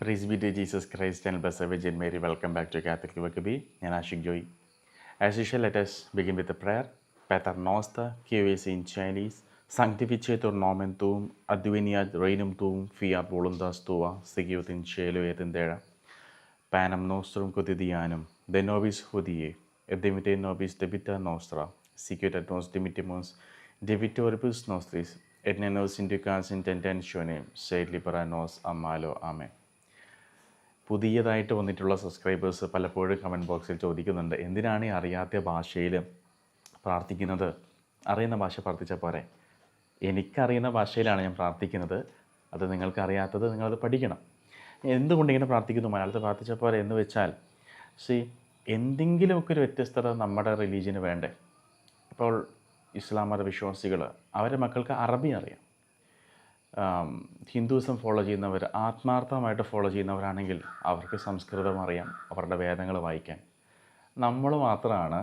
Praise be to Jesus Christ and Blessed Virgin Mary. Welcome back to Catholic Vocabi. ഞാൻ Ashiq Joy. As usual, let us begin with a prayer. Pater noster, qui es in Chinese, sanctificetur nomen tuum, adveniat regnum tuum, fiat voluntas tua, sicut in cielo et in terra. Panem nostrum quotidianum, de nobis hodie, et dimite nobis debita nostra, sicut et nos dimitimus debitoribus nostris, et ne nos inducas in tentationem, sed libera nos a malo. Amen. പുതിയതായിട്ട് വന്നിട്ടുള്ള subscribers പലപ്പോഴും comment ബോക്സിൽ ചോദിക്കുന്നുണ്ട്, എന്തിനാണ് ഈ അറിയാത്ത ഭാഷയിൽ പ്രാർത്ഥിക്കുന്നത്? അറിയുന്ന ഭാഷ പ്രാർത്ഥിച്ചാൽ പോരെ? എനിക്കറിയുന്ന ഭാഷയിലാണ് ഞാൻ പ്രാർത്ഥിക്കുന്നത്. അത് നിങ്ങൾക്കറിയാത്തത് നിങ്ങളത് പഠിക്കണം. എന്തുകൊണ്ട് ഇങ്ങനെ പ്രാർത്ഥിക്കുന്നു, മലയാളത്തിൽ പ്രാർത്ഥിച്ചാൽ പോരെ എന്ന് വെച്ചാൽ, എന്തെങ്കിലുമൊക്കെ ഒരു വ്യത്യസ്തത നമ്മുടെ റിലീജിയന് വേണ്ടേ? ഇപ്പോൾ ഇസ്ലാം മത വിശ്വാസികൾ, അവരുടെ മക്കൾക്ക് അറബി അറിയാം. ഹിന്ദുയിസം ഫോളോ ചെയ്യുന്നവർ, ആത്മാർത്ഥമായിട്ട് ഫോളോ ചെയ്യുന്നവരാണെങ്കിൽ അവർക്ക് സംസ്കൃതം അറിയാം, അവരുടെ വേദങ്ങൾ വായിക്കാൻ. നമ്മൾ മാത്രമാണ്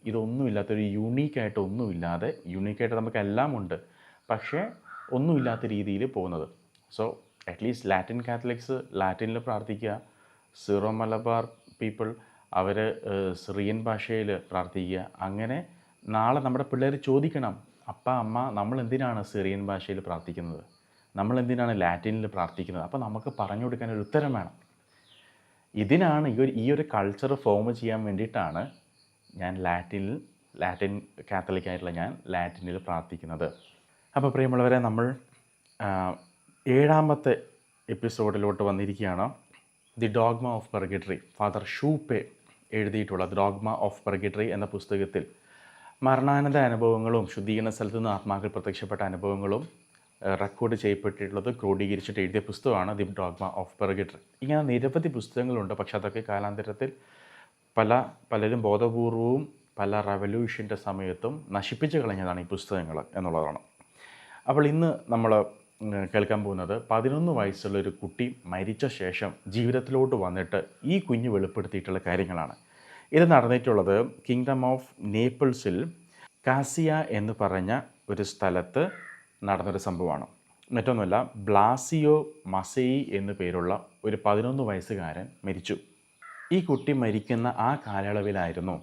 ഇതൊന്നുമില്ലാത്തൊരു യൂണീക്കായിട്ട് നമുക്കെല്ലാം ഉണ്ട്, പക്ഷേ ഒന്നുമില്ലാത്ത രീതിയിൽ പോകുന്നത്. സോ അറ്റ്ലീസ്റ്റ് ലാറ്റിൻ കാത്തലിക്സ് ലാറ്റിനിൽ പ്രാർത്ഥിക്കുക, സീറോ മലബാർ പീപ്പിൾ അവർ സിറിയൻ ഭാഷയിൽ പ്രാർത്ഥിക്കുക. അങ്ങനെ നാളെ നമ്മുടെ പിള്ളേർ ചോദിക്കണം, അപ്പ അമ്മ നമ്മൾ എന്തിനാണ് സിറിയൻ ഭാഷയിൽ പ്രാർത്ഥിക്കുന്നത്, നമ്മൾ എന്തിനാണ് ലാറ്റിനിൽ പ്രാർത്ഥിക്കുന്നത്? അപ്പോൾ നമുക്ക് പറഞ്ഞു കൊടുക്കാൻ ഒരു ഉത്തരം വേണം. ഇതിനാണ് ഈ ഒരു കൾച്ചർ ഫോം ചെയ്യാൻ വേണ്ടിയിട്ടാണ് ഞാൻ ലാറ്റിൻ കാത്തലിക്കായിട്ടുള്ള ഞാൻ ലാറ്റിനിൽ പ്രാർത്ഥിക്കുന്നത്. അപ്പോൾ പ്രിയമുള്ളവരെ, നമ്മൾ 7ാമത്തെ എപ്പിസോഡിലോട്ട് വന്നിരിക്കുകയാണ്. ദി ഡോഗ്മ ഓഫ് പെർഗറ്ററി, ഫാദർ ഷൂപ്പെ എഴുതിയിട്ടുള്ള ദി ഡോഗ്മ ഓഫ് പെർഗറ്ററി എന്ന പുസ്തകത്തിൽ മരണാനന്തര അനുഭവങ്ങളും ശുദ്ധീകരണ സ്ഥലത്തു നിന്ന് ആത്മാക്കൾ പ്രത്യക്ഷപ്പെട്ട അനുഭവങ്ങളും റെക്കോർഡ് ചെയ്യപ്പെട്ടിട്ടുള്ളത് ക്രോഡീകരിച്ചിട്ട് എഴുതിയ പുസ്തകമാണ് ദി ഡോഗ്മ ഓഫ് പെർഗറ്ററി. ഇങ്ങനെ നിരവധി പുസ്തകങ്ങളുണ്ട്, പക്ഷെ അതൊക്കെ കാലാന്തരത്തിൽ പലരും ബോധപൂർവവും പല റവല്യൂഷൻ്റെ സമയത്തും നശിപ്പിച്ച് കളഞ്ഞതാണ് ഈ പുസ്തകങ്ങൾ എന്നുള്ളതാണ്. അപ്പോൾ ഇന്ന് നമ്മൾ കേൾക്കാൻ പോകുന്നത് 11 വയസ്സുള്ളൊരു കുട്ടി മരിച്ച ശേഷം ജീവിതത്തിലോട്ട് വന്നിട്ട് ഈ കുഞ്ഞ് വെളിപ്പെടുത്തിയിട്ടുള്ള കാര്യങ്ങളാണ്. ഇത് നടന്നിട്ടുള്ളത് കിങ്ഡം ഓഫ് നേപ്പിൾസിൽ കാസിയ എന്ന് പറഞ്ഞ ഒരു സ്ഥലത്ത് നടന്നൊരു സംഭവമാണ്. മറ്റൊന്നുമല്ല, ബ്ലാസിയോ മസേയി എന്നു പേരുള്ള ഒരു 11 വയസ്സുകാരൻ മരിച്ചു. ഈ കുട്ടി മരിക്കുന്ന ആ കാലയളവിലായിരുന്നു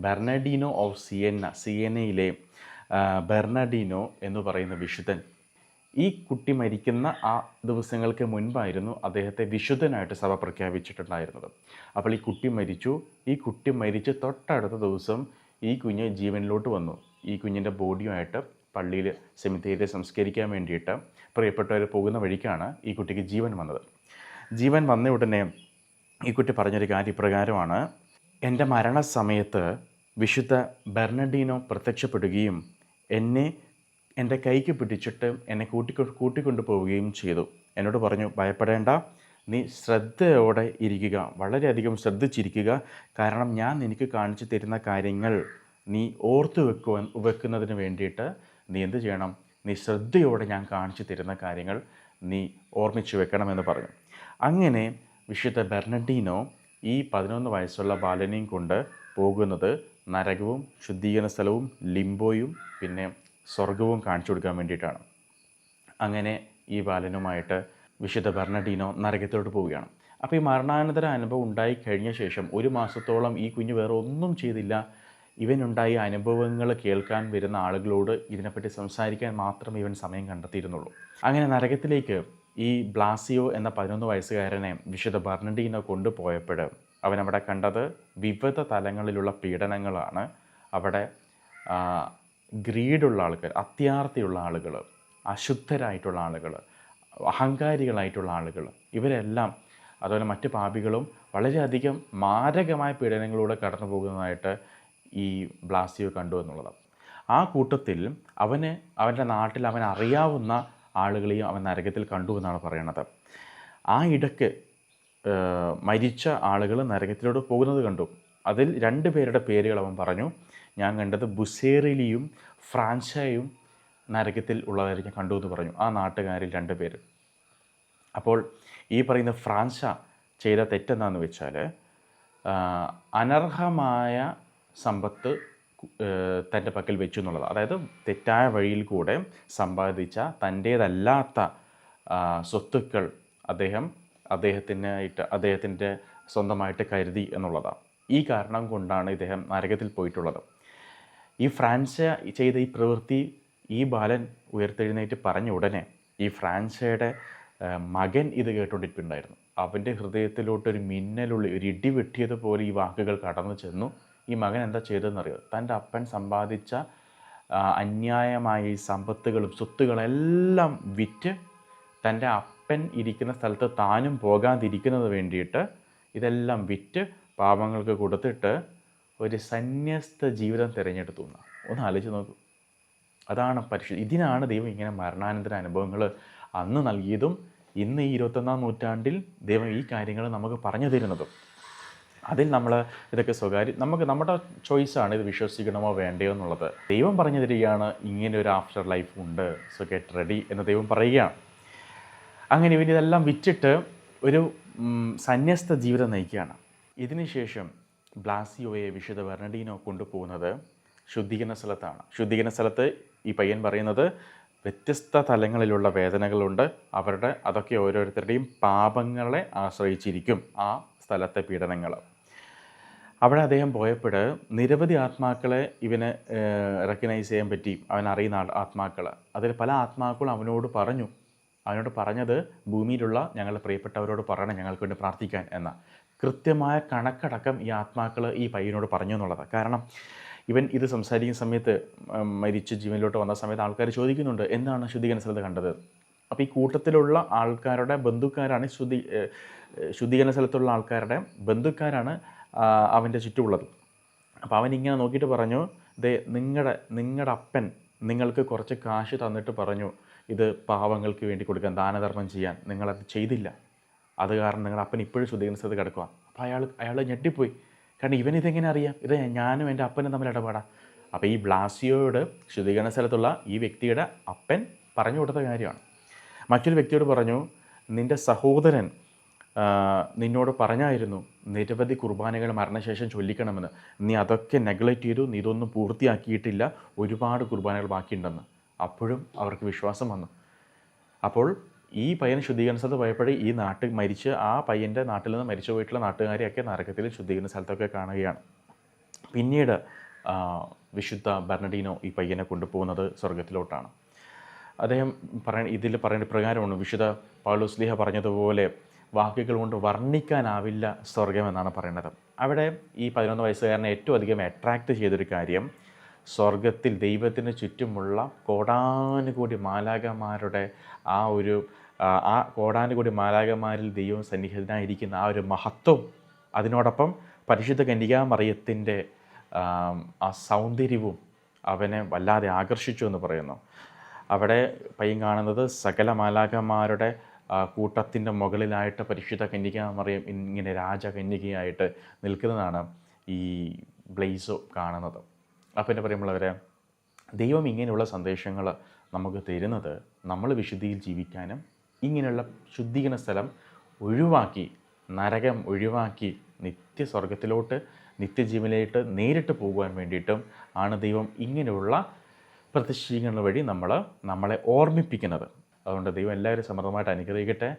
ബെർണഡിനോ ഓഫ് സിയനയിലെ ബെർണഡിനോ എന്ന് പറയുന്ന വിശുദ്ധൻ. ഈ കുട്ടി മരിക്കുന്ന ആ ദിവസങ്ങൾക്ക് മുൻപായിരുന്നു അദ്ദേഹത്തെ വിശുദ്ധനായിട്ട് സഭ പ്രഖ്യാപിച്ചിട്ടുണ്ടായിരുന്നത്. അപ്പോൾ ഈ കുട്ടി മരിച്ച് തൊട്ടടുത്ത ദിവസം ഈ കുഞ്ഞ് ജീവനിലോട്ട് വന്നു. ഈ കുഞ്ഞിൻ്റെ ബോഡിയുമായിട്ട് പള്ളിയിൽ സെമിത്തേരിയിൽ സംസ്കരിക്കാൻ വേണ്ടിയിട്ട് പ്രിയപ്പെട്ടവർ പോകുന്ന വഴിക്കാണ് ഈ കുട്ടിക്ക് ജീവൻ വന്നത്. ജീവൻ വന്ന ഉടനെ ഈ കുട്ടി പറഞ്ഞൊരു കാര്യം ഇപ്രകാരമാണ്: എൻ്റെ മരണസമയത്ത് വിശുദ്ധ ബെർണഡിനോ പ്രത്യക്ഷപ്പെടുകയും എന്നെ എൻ്റെ കൈക്ക് പിടിച്ചിട്ട് എന്നെ കൂട്ടിക്കൊണ്ടു പോവുകയും ചെയ്തു. എന്നോട് പറഞ്ഞു, ഭയപ്പെടേണ്ട, നീ ശ്രദ്ധയോടെ ഇരിക്കുക, വളരെയധികം ശ്രദ്ധിച്ചിരിക്കുക. കാരണം ഞാൻ നിനക്ക് കാണിച്ചു തരുന്ന കാര്യങ്ങൾ നീ ഓർത്തു വെക്കുന്നതിന് വേണ്ടിയിട്ട് നീ എന്ത് ചെയ്യണം? നീ ശ്രദ്ധയോടെ ഞാൻ കാണിച്ചു തരുന്ന കാര്യങ്ങൾ നീ ഓർമ്മിച്ചു വെക്കണമെന്ന് പറഞ്ഞു. അങ്ങനെ വിശുദ്ധ ബെർണഡിനോ ഈ 11 വയസ്സുള്ള ബാലനെയും കൊണ്ട് പോകുന്നത് നരകവും ശുദ്ധീകരണ സ്ഥലവും ലിംബോയും പിന്നെ സ്വർഗവും കാണിച്ചു കൊടുക്കാൻ വേണ്ടിയിട്ടാണ്. അങ്ങനെ ഈ ബാലനുമായിട്ട് വിശുദ്ധ ബെർണഡിനോ നരകത്തിലോട്ട് പോവുകയാണ്. അപ്പോൾ ഈ മരണാനന്തര അനുഭവം ഉണ്ടായി കഴിഞ്ഞ ശേഷം 1 മാസത്തോളം ഈ കുഞ്ഞ് വേറെ ഒന്നും ചെയ്തില്ല. ഇവനുണ്ടായ അനുഭവങ്ങൾ കേൾക്കാൻ വരുന്ന ആളുകളോട് ഇതിനെപ്പറ്റി സംസാരിക്കാൻ മാത്രമേ ഇവൻ സമയം കണ്ടെത്തിയിരുന്നുള്ളൂ. അങ്ങനെ നരകത്തിലേക്ക് ഈ ബ്ലാസിയോ എന്ന 11 വയസ്സുകാരനെ വിശുദ്ധ ബെർണഡിനോ കൊണ്ടുപോയപ്പോൾ അവനവിടെ കണ്ടത് വിവിധ തലങ്ങളിലുള്ള പീഡനങ്ങളാണ്. അവിടെ ഗ്രീഡുള്ള ആളുകൾ, അത്യാർത്തിയുള്ള ആളുകൾ, അശുദ്ധരായിട്ടുള്ള ആളുകൾ, അഹങ്കാരികളായിട്ടുള്ള ആളുകൾ, ഇവരെല്ലാം, അതുപോലെ മറ്റ് പാപികളും വളരെയധികം മാരകമായ പീഡനങ്ങളിലൂടെ കടന്നു പോകുന്നതായിട്ട് ഈ ബ്ലാസിയോ കണ്ടു എന്നുള്ളതാണ്. ആ കൂട്ടത്തിൽ അവൻ്റെ നാട്ടിൽ അവൻ അറിയാവുന്ന ആളുകളെയും അവൻ നരകത്തിൽ കണ്ടു എന്നാണ് പറയണത്. ആ ഇടയ്ക്ക് മരിച്ച ആളുകൾ നരകത്തിലോട്ട് പോകുന്നത് കണ്ടു. അതിൽ 2 പേരുടെ പേരുകൾ അവൻ പറഞ്ഞു. ഞാൻ കണ്ടത് ബുസേറിലിയും ഫ്രാൻഷയും നരകത്തിൽ ഉള്ളതായിട്ട് ഞാൻ കണ്ടു എന്ന് പറഞ്ഞു. ആ നാട്ടുകാരിൽ 2 പേര്. അപ്പോൾ ഈ പറയുന്ന ഫ്രാൻഷ ചെയ്ത തെറ്റെന്താണെന്ന് വെച്ചാൽ, അനർഹമായ സമ്പത്ത് തൻ്റെ പക്കൽ വെച്ചു എന്നുള്ളത്. അതായത് തെറ്റായ വഴിയിൽ കൂടെ സമ്പാദിച്ച തൻ്റേതല്ലാത്ത സ്വത്തുക്കൾ അദ്ദേഹം അദ്ദേഹത്തിൻ്റെ സ്വന്തമായിട്ട് കരുതി എന്നുള്ളതാണ്. ഈ കാരണം കൊണ്ടാണ് ഇദ്ദേഹം നരകത്തിൽ പോയിട്ടുള്ളത്. ഈ ഫ്രാൻസ ചെയ്ത ഈ പ്രവൃത്തി ഈ ബാലൻ ഉയർത്തെഴുന്നേറ്റ് പറഞ്ഞ ഉടനെ ഈ ഫ്രാൻസയുടെ മകൻ ഇത് കേട്ടുകൊണ്ടിരിപ്പുണ്ടായിരുന്നു. അവൻ്റെ ഹൃദയത്തിലോട്ടൊരു മിന്നലുള്ള ഒരു ഇടി വെട്ടിയതുപോലെ ഈ വാക്കുകൾ കടന്നു ചെന്നു. ഈ മകൻ എന്താ ചെയ്തതെന്നറിയോ? തൻ്റെ അപ്പൻ സമ്പാദിച്ച അന്യായമായ ഈ സമ്പത്തുകളും സ്വത്തുകളെല്ലാം വിറ്റ് തൻ്റെ അപ്പൻ ഇരിക്കുന്ന സ്ഥലത്ത് താനും പോകാതിരിക്കുന്നത് വേണ്ടിയിട്ട് ഇതെല്ലാം വിറ്റ് പാവങ്ങൾക്ക് കൊടുത്തിട്ട് ഒരു സന്യസ്ത ജീവിതം തിരഞ്ഞെടുത്തു. ഒന്ന് ആലോചിച്ച് നോക്കൂ. അതാണ് ഇതിനാണ് ദൈവം ഇങ്ങനെ മരണാനന്തര അനുഭവങ്ങൾ അന്ന് നൽകിയതും ഇന്ന് ഈ 21-ാം നൂറ്റാണ്ടിൽ ദൈവം ഈ കാര്യങ്ങൾ നമുക്ക് പറഞ്ഞു തരുന്നതും. അതിൽ നമ്മൾ ഇതൊക്കെ നമ്മുടെ ചോയ്സാണ് ഇത് വിശ്വസിക്കണമോ വേണ്ടയോ എന്നുള്ളത്. ദൈവം പറഞ്ഞു തരികയാണ് ഇങ്ങനെ ഒരു ആഫ്റ്റർ ലൈഫ് ഉണ്ട്, സോ ഗെറ്റ് റെഡി എന്ന് ദൈവം പറയുകയാണ്. അങ്ങനെ ഇവനിതെല്ലാം വിറ്റിട്ട് ഒരു സന്യസ്ത ജീവിതം നയിക്കുകയാണ്. ഇതിനുശേഷം ബ്ലാസിയോയെ വിശുദ്ധ ബെർണഡീനോ കൊണ്ടുപോകുന്നത് ശുദ്ധീകരണ സ്ഥലത്താണ്. ശുദ്ധീകരണ സ്ഥലത്ത് ഈ പയ്യൻ പറയുന്നത് വ്യത്യസ്ത തലങ്ങളിലുള്ള വേദനകളുണ്ട്. അതൊക്കെ ഓരോരുത്തരുടെയും പാപങ്ങളെ ആശ്രയിച്ചിരിക്കും ആ സ്ഥലത്തെ പീഡനങ്ങൾ. അവിടെ അദ്ദേഹം പോയപ്പോൾ നിരവധി ആത്മാക്കളെ ഇവന് റെക്കഗ്നൈസ് ചെയ്യാൻ പറ്റി. അവൻ അറിയുന്ന ആത്മാക്കൾ. അതിൽ പല ആത്മാക്കളും അവനോട് പറഞ്ഞത് ഭൂമിയിലുള്ള ഞങ്ങളുടെ പ്രിയപ്പെട്ടവരോട് പറയണം ഞങ്ങൾക്ക് വേണ്ടി പ്രാർത്ഥിക്കാൻ എന്ന കൃത്യമായ കണക്കടക്കം ഈ ആത്മാക്കൾ ഈ പയ്യനോട് പറഞ്ഞു എന്നുള്ളത്. കാരണം ഇവൻ ഇത് സംസാരിക്കുന്ന സമയത്ത്, മരിച്ച് ജീവനിലോട്ട് വന്ന സമയത്ത് ആൾക്കാർ ചോദിക്കുന്നുണ്ട് എന്താണ് ശുദ്ധീകരണ സ്ഥലത്ത് കണ്ടത്. അപ്പോൾ ഈ കൂട്ടത്തിലുള്ള ആൾക്കാരുടെ ബന്ധുക്കാരാണ് ശുദ്ധീകരണ സ്ഥലത്തുള്ള ആൾക്കാരുടെ ബന്ധുക്കാരാണ് അവൻ്റെ ചുറ്റുമുള്ളത്. അപ്പോൾ അവനിങ്ങനെ നോക്കിയിട്ട് പറഞ്ഞു, നിങ്ങളുടെ അപ്പൻ നിങ്ങൾക്ക് കുറച്ച് കാശ് തന്നിട്ട് പറഞ്ഞു ഇത് പാവങ്ങൾക്ക് വേണ്ടി കൊടുക്കാൻ, ദാനധർമ്മം ചെയ്യാൻ. നിങ്ങളത് ചെയ്തില്ല. അത് കാരണം നിങ്ങളുടെ അപ്പൻ ഇപ്പോഴും ശുദ്ധീകരണ സ്ഥലത്ത് കിടക്കുക. അപ്പോൾ അയാൾ ഞെട്ടിപ്പോയി. കാരണം ഇവനിതെങ്ങനെ അറിയാം? ഇത് ഞാനും എൻ്റെ അപ്പനും തമ്മിൽ ഇടപാടാം. അപ്പോൾ ഈ ബ്ലാസിയോയോട് ശുദ്ധീകരണ സ്ഥലത്തുള്ള ഈ വ്യക്തിയുടെ അപ്പൻ പറഞ്ഞു കൊടുത്ത കാര്യമാണ്. മറ്റൊരു വ്യക്തിയോട് പറഞ്ഞു, നിൻ്റെ സഹോദരൻ നിന്നോട് പറഞ്ഞായിരുന്നു നിരവധി കുർബാനകൾ മരണശേഷം ചൊല്ലിക്കണമെന്ന്. നീ അതൊക്കെ നെഗ്ലക്റ്റ് ചെയ്തു, നീ ഇതൊന്നും പൂർത്തിയാക്കിയിട്ടില്ല, ഒരുപാട് കുർബാനകൾ ബാക്കിയുണ്ടെന്ന്. അപ്പോഴും അവർക്ക് വിശ്വാസം വന്നു. അപ്പോൾ ഈ പയ്യൻ ശുദ്ധീകരണ സ്ഥലത്ത് പോയപ്പോഴേ ഈ മരിച്ച് ആ പയ്യൻ്റെ നാട്ടിൽ നിന്ന് മരിച്ചു പോയിട്ടുള്ള നാട്ടുകാരെയൊക്കെ നരകത്തിൽ ശുദ്ധീകരണ സ്ഥലത്തൊക്കെ കാണുകയാണ്. പിന്നീട് വിശുദ്ധ ബെർണഡീനോ ഈ പയ്യനെ കൊണ്ടുപോകുന്നത് സ്വർഗത്തിലോട്ടാണ്. അദ്ദേഹം ഇതിൽ പറയുന്ന പ്രകാരമാണ് വിശുദ്ധ പൗലോസ്ലീഹ പറഞ്ഞതുപോലെ വാക്കുകൾ കൊണ്ട് വർണ്ണിക്കാനാവില്ല സ്വർഗമെന്നാണ് പറയുന്നത്. അവിടെ ഈ 11 വയസ്സുകാരനെ ഏറ്റവും അധികം അട്രാക്റ്റ് ചെയ്തൊരു കാര്യം സ്വർഗത്തിൽ ദൈവത്തിന് ചുറ്റുമുള്ള കോടാനുകൂടി മാലാഖമാരുടെ ആ കോടാനുകൂടി മാലാഖമാരിൽ ദൈവം സന്നിഹിതനായിരിക്കുന്ന ആ ഒരു മഹത്വം, അതിനോടൊപ്പം പരിശുദ്ധ കന്യകാമറിയത്തിൻ്റെ ആ സൗന്ദര്യവും അവനെ വല്ലാതെ ആകർഷിച്ചു എന്ന് പറയുന്നു. അവിടെ പയ്യൻ കാണുന്നത് സകല മാലാഖമാരുടെ കൂട്ടത്തിൻ്റെ മുകളിലായിട്ട് പരിശുദ്ധ കന്യകാമറിയം ഇങ്ങനെ രാജകന്യകയായിട്ട് നിൽക്കുന്നതാണ് ഈ ബ്ലേസോ കാണുന്നത്. അപ്പോൾ എന്നെ പറയുമ്പോഴവരെ ദൈവം ഇങ്ങനെയുള്ള സന്ദേശങ്ങൾ നമുക്ക് തരുന്നത് നമ്മൾ വിശുദ്ധിയിൽ ജീവിക്കാനും ഇങ്ങനെയുള്ള ശുദ്ധീകരണ സ്ഥലം ഒഴിവാക്കി, നരകം ഒഴിവാക്കി നിത്യസ്വർഗത്തിലോട്ട് നിത്യജീവനിലേക്ക് നേരിട്ട് പോകുവാൻ വേണ്ടിയിട്ടും ആണ് ദൈവം ഇങ്ങനെയുള്ള പ്രതിഷ്ഠീകരണങ്ങൾ വഴി നമ്മളെ ഓർമ്മിപ്പിക്കുന്നത്. അതുകൊണ്ട് ദൈവം എല്ലാവരും സമൃദ്ധമായിട്ട് അനുഗ്രഹിക്കട്ടെ.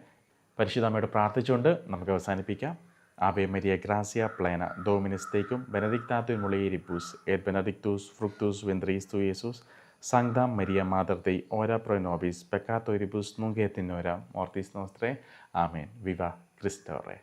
പരിശുദ്ധ അമ്മയോട് പ്രാർത്ഥിച്ചുകൊണ്ട് നമുക്ക് അവസാനിപ്പിക്കാം. Ave Maria gracia plena, Dominus tecum, benedicta tu in mulieribus, et benedictus fructus ventris tui, Iesus. Sancta Maria Mater Dei, ora pro nobis peccatoribus, nunc et in hora mortis nostrae. Amen. Viva Christe Re.